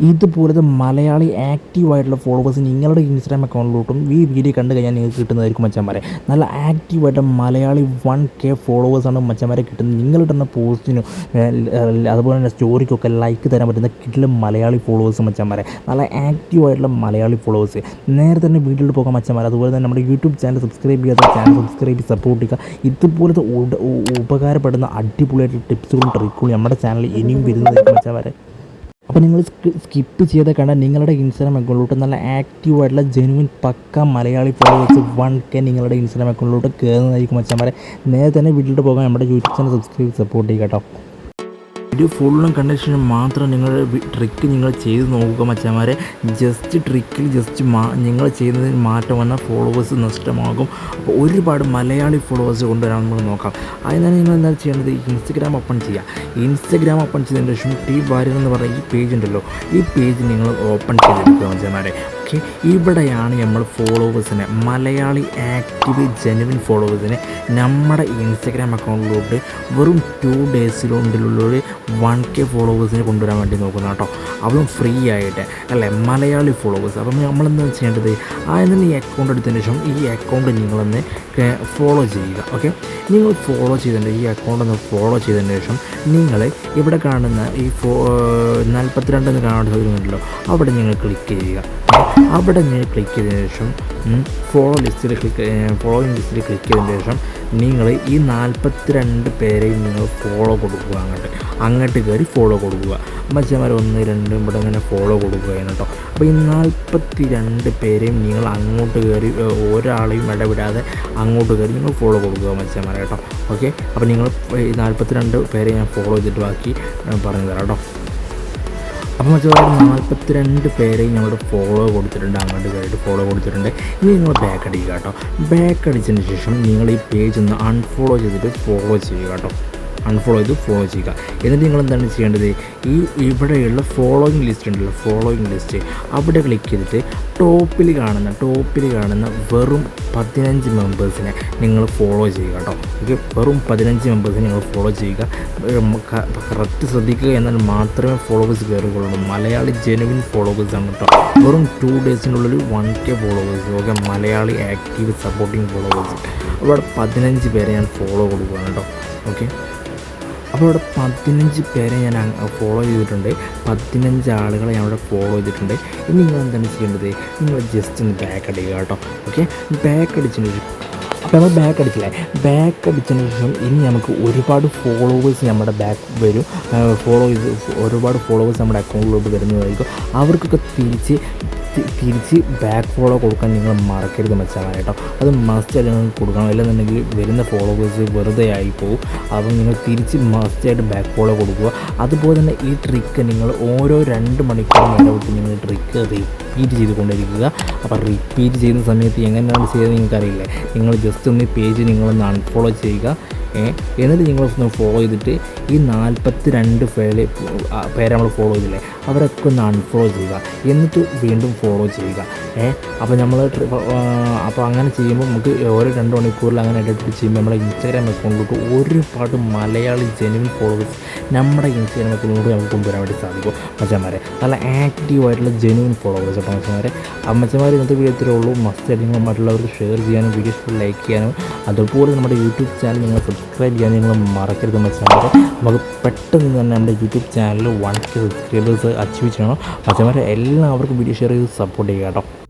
ഇതുപോലത്തെ മലയാളി ആക്റ്റീവായിട്ടുള്ള ഫോളോവേഴ്സ് നിങ്ങളുടെ ഇൻസ്റ്റാഗ്രാം അക്കൗണ്ടിലോട്ടും ഈ വീഡിയോ കണ്ടു കഴിഞ്ഞാൽ നിങ്ങൾക്ക് കിട്ടുന്നതായിരിക്കും മച്ചന്മാരെ. നല്ല ആക്റ്റീവായിട്ട് മലയാളി 1K ഫോളോവേഴ്സാണ് മച്ചന്മാരെ കിട്ടുന്നത്. നിങ്ങളിടുന്ന പോസ്റ്റിനും അതുപോലെ തന്നെ സ്റ്റോറിക്കൊക്കെ ലൈക്ക് തരാൻ പറ്റുന്ന കിടിലം മലയാളി ഫോളോവേഴ്സ് മച്ചന്മാരെ. നല്ല ആക്റ്റീവായിട്ടുള്ള മലയാളി ഫോളോവേഴ്സ്. നേരെ തന്നെ വീട്ടിലോട്ട് പോകാൻ മച്ചന്മാരെ. അതുപോലെ തന്നെ നമ്മുടെ യൂട്യൂബ് ചാനൽ സബ്സ്ക്രൈബ് ചെയ്യാത്ത ചാനൽ സബ്സ്ക്രൈബ് ചെയ്ത് സപ്പോർട്ട് ചെയ്യുക. ഇതുപോലത്തെ ഉപകാരപ്പെടുന്ന അടിപൊളിയായിട്ടുള്ള ടിപ്സുകളും ട്രിക്കുകളും നമ്മുടെ ചാനലിൽ ഇനിയും വരുന്നതായിരിക്കും മച്ചന്മാരെ. അപ്പോൾ നിങ്ങൾ സ്കിപ്പ് ചെയ്ത് കണ്ടാൽ നിങ്ങളുടെ ഇൻസ്റ്റാഗ്രാം അക്കൗണ്ടിലോട്ട് നല്ല ആക്റ്റീവായിട്ടുള്ള ജെനുവിൻ പക്ക മലയാളി ഫോളോവേഴ്സ് 1K നിങ്ങളുടെ ഇൻസ്റ്റാഗ്രാം അക്കൗണ്ടിലോട്ട് കയറുന്നതായിരിക്കും മച്ചന്മാരെ. നേരെ തന്നെ വീട്ടിലോട്ട് പോകാൻ നമ്മുടെ യൂട്യൂബ് ചാനൽ സബ്സ്ക്രൈബ് സപ്പോർട്ട് ചെയ്യുക കേട്ടോ. വീഡിയോ ഫുള്ളും കണ്ട ശേഷം മാത്രം നിങ്ങളുടെ ട്രിക്ക് നിങ്ങൾ ചെയ്ത് നോക്കുക മച്ചന്മാരെ. ട്രിക്കിൽ നിങ്ങൾ ചെയ്യുന്നതിന് മാറ്റം വന്നാൽ ഫോളോവേഴ്സ് നഷ്ടമാകും. അപ്പോൾ ഒരുപാട് മലയാളി ഫോളോവേഴ്സ് കൊണ്ടുവരാൻ നമ്മൾ നോക്കാം. അതിനാണ് നിങ്ങൾ എന്താ ചെയ്യേണ്ടത്? ഇൻസ്റ്റഗ്രാം ഓപ്പൺ ചെയ്യുക. ഇൻസ്റ്റഗ്രാം ഓപ്പൺ ചെയ്തതിന് ശേഷം ടി വാര്യർ എന്ന് പറഞ്ഞ ഈ പേജ് ഉണ്ടല്ലോ, ഈ പേജ് നിങ്ങൾ ഓപ്പൺ ചെയ്തെടുക്കുക മച്ചന്മാരെ. ഓക്കെ, ഇവിടെയാണ് നമ്മൾ ഫോളോവേഴ്സിനെ, മലയാളി ആക്റ്റീവ് ജെനുവിൻ ഫോളോവേഴ്സിനെ നമ്മുടെ ഇൻസ്റ്റഗ്രാം അക്കൗണ്ടിലോട്ട് വെറും 2 ഡേയ്സിലുള്ളിൽ 1K ഫോളോവേഴ്സിനെ കൊണ്ടുവരാൻ വേണ്ടി നോക്കുന്ന കേട്ടോ. അതും ഫ്രീ ആയിട്ട് അല്ലേ, മലയാളി ഫോളോവേഴ്സ്. അപ്പം നമ്മളെന്താ ചെയ്യേണ്ടത്? ആദ്യം ഈ അക്കൗണ്ട് എടുത്തതിന് ശേഷം ഈ അക്കൗണ്ട് നിങ്ങളൊന്ന് ഫോളോ ചെയ്യുക. ഓക്കെ, നിങ്ങൾ ഫോളോ ചെയ്തിട്ടുണ്ട്, ഈ അക്കൗണ്ട് ഒന്ന് ഫോളോ ചെയ്തതിന് ശേഷം നിങ്ങൾ ഇവിടെ കാണുന്ന ഈ 42 എന്ന് കാണാൻ സാധിക്കുന്നുണ്ടല്ലോ, അവിടെ നിങ്ങൾ ക്ലിക്ക് ചെയ്യുക. അവിടെ നിങ്ങൾ ക്ലിക്ക് ചെയ്തതിന് ശേഷം ഫോളോയിങ് ലിസ്റ്റിൽ ക്ലിക്ക് ചെയ്തതിന് ശേഷം നിങ്ങൾ ഈ 42 പേരെയും നിങ്ങൾ ഫോളോ കൊടുക്കുക. അങ്ങോട്ട് കയറി ഫോളോ കൊടുക്കുക മച്ചന്മാർ. 1 2 ഇവിടെ ഇങ്ങനെ ഫോളോ കൊടുക്കുകയാണ് കേട്ടോ. അപ്പോൾ ഈ 42 പേരെയും നിങ്ങൾ അങ്ങോട്ട് കയറി ഒരാളെയും ഇടവിടാതെ അങ്ങോട്ട് കയറി നിങ്ങൾ ഫോളോ കൊടുക്കുക മച്ചന്മാരെ കേട്ടോ. ഓക്കെ, അപ്പോൾ നിങ്ങൾ ഈ 42 പേരെ ഞാൻ ഫോളോ ചെയ്തിട്ട് ബാക്കി പറഞ്ഞു തരാം കേട്ടോ. അപ്പോൾ മച്ചന്മാർ 42 പേരെയും ഞങ്ങൾ ഫോളോ കൊടുത്തിട്ടുണ്ട്, അങ്ങോട്ട് കയറിയിട്ട് ഫോളോ കൊടുത്തിട്ടുണ്ട്. ഇനി നിങ്ങൾ ബാക്ക് അടിക്കുക കേട്ടോ. ബാക്ക് അടിച്ചതിന് ശേഷം നിങ്ങൾ ഈ പേജ് ഒന്ന് അൺഫോളോ ചെയ്തിട്ട് ഫോളോ ചെയ്യുക കേട്ടോ. അൺഫോളോ ചെയ്ത് ഫോളോ ചെയ്യുക. എന്നിട്ട് നിങ്ങൾ എന്താണ് ചെയ്യേണ്ടത്? ഇവിടെയുള്ള ഫോളോയിങ് ലിസ്റ്റ് ഉണ്ടല്ലോ, ഫോളോയിങ് ലിസ്റ്റ്, അവിടെ ക്ലിക്ക് ചെയ്തിട്ട് ടോപ്പിൽ കാണുന്ന വെറും 15 മെമ്പേഴ്സിനെ നിങ്ങൾ ഫോളോ ചെയ്യുക കേട്ടോ. ഓക്കെ, വെറും 15 മെമ്പേഴ്സിനെ നിങ്ങൾ ഫോളോ ചെയ്യുക. കറക്റ്റ് ശ്രദ്ധിക്കുക, എന്നാൽ മാത്രമേ ഫോളോവേഴ്സ് കയറുകയുള്ളൂ. മലയാളി ജെനുവിൻ ഫോളോവേഴ്സാണ് കേട്ടോ. വെറും 2 ഡേയ്സിനുള്ളിൽ 1K followers. Okay, Malayali active supporting followers. അവിടെ 15 പേരെ ഞാൻ ഫോളോ കൊടുക്കുകയാണ് കേട്ടോ. ഓക്കെ, അപ്പോൾ ഇവിടെ 15 പേരെ ഞാൻ ഫോളോ ചെയ്തിട്ടുണ്ട്. 15 ആളുകളെ ഞാൻ അവിടെ ഫോളോ ചെയ്തിട്ടുണ്ട്. ഇനി നിങ്ങൾ എന്താണ് ചെയ്യേണ്ടത്? നിങ്ങൾ ജസ്റ്റ് ഒന്ന് ബാക്ക് അടിക്കുക കേട്ടോ. ഓക്കെ, ബാക്ക് അടിച്ചതിന് ശേഷം അപ്പോൾ നമ്മൾ ബാക്ക് അടിച്ചതിന് ശേഷം ഇനി നമുക്ക് ഒരുപാട് ഫോളോവേഴ്സ് നമ്മുടെ ബാക്ക് വരും. ഒരുപാട് ഫോളോവേഴ്സ് നമ്മുടെ അക്കൗണ്ടിലോട്ട് വരുന്നതായിരിക്കും. അവർക്കൊക്കെ തിരിച്ച് ബാക്ക് ഫോളോ കൊടുക്കാൻ നിങ്ങൾ മറക്കരുത് മച്ചാൻ കേട്ടോ. അത് മസ്റ്റായിട്ട് നിങ്ങൾ കൊടുക്കണം. അല്ലെന്നുണ്ടെങ്കിൽ വരുന്ന ഫോളോവേഴ്സ് വെറുതെ ആയിപ്പോവും. അപ്പം നിങ്ങൾ തിരിച്ച് മസ്റ്റായിട്ട് ബാക്ക് ഫോളോ കൊടുക്കുക. അതുപോലെ തന്നെ ഈ ട്രിക്ക് നിങ്ങൾ ഓരോ 2 മണിക്കൂർ ഇടവിട്ട് നിങ്ങൾ ട്രിക്ക് റിപ്പീറ്റ് ചെയ്തുകൊണ്ടിരിക്കുക. അപ്പോൾ റിപ്പീറ്റ് ചെയ്യുന്ന സമയത്ത് എങ്ങനെയാണ് ചെയ്തത് നിങ്ങൾക്കറിയില്ലേ? നിങ്ങൾ ജസ്റ്റ് ഒന്ന് പേജ് നിങ്ങളൊന്ന് അൺഫോളോ ചെയ്യുക. എന്നിട്ട് നിങ്ങളൊന്ന് ഫോളോ ചെയ്തിട്ട് ഈ 42 പേരെ നമ്മൾ ഫോളോ ചെയ്തില്ലേ, അവരൊക്കെ ഒന്ന് അൺഫോളോ ചെയ്യുക. എന്നിട്ട് വീണ്ടും ഫോളോ ചെയ്യുക. അപ്പോൾ അങ്ങനെ ചെയ്യുമ്പോൾ നമുക്ക് ഓരോ 2 മണിക്കൂറിൽ അങ്ങനെ എഡിറ്റ് ചെയ്യുമ്പോൾ നമ്മുടെ ഇൻസ്റ്റാഗ്രാം അക്കൗണ്ടിലോട്ട് ഒരുപാട് മലയാളി ജെനുവിൻ ഫോളോവേഴ്സ് നമ്മുടെ ഇൻസ്റ്റാഗ്രാം അക്കൗണ്ടിലൂടെ നമുക്ക് കൊണ്ടുവരാൻ വേണ്ടി സാധിക്കും മച്ചന്മാരെ. നല്ല ആക്റ്റീവായിട്ടുള്ള ജെനുവിൻ ഫോളോവേഴ്സ് അപ്പോൾ മച്ചന്മാരെ. മച്ചന്മാർ ഇന്നത്തെ വീഡിയോ ഉള്ളൂ. മസ്റ്റ് നിങ്ങൾ മറ്റുള്ളവർക്ക് ഷെയർ ചെയ്യാനും വീഡിയോസ് ലൈക്ക് ചെയ്യാനും അതുപോലെ നമ്മുടെ യൂട്യൂബ് ചാനൽ നിങ്ങൾ സബ്സ്ക്രൈബ് ചെയ്യാൻ നിങ്ങൾ മറക്കരുത് മച്ചന്മാരെ. നമുക്ക് പെട്ടെന്ന് തന്നെ നമ്മുടെ YouTube channel 1K subscribers achieve ചെയ്യണം മച്ചന്മാരെ. എല്ലാവർക്കും വീഡിയോ ഷെയർ ചെയ്ത് സപ്പോർട്ട് ചെയ്യുക കേട്ടോ.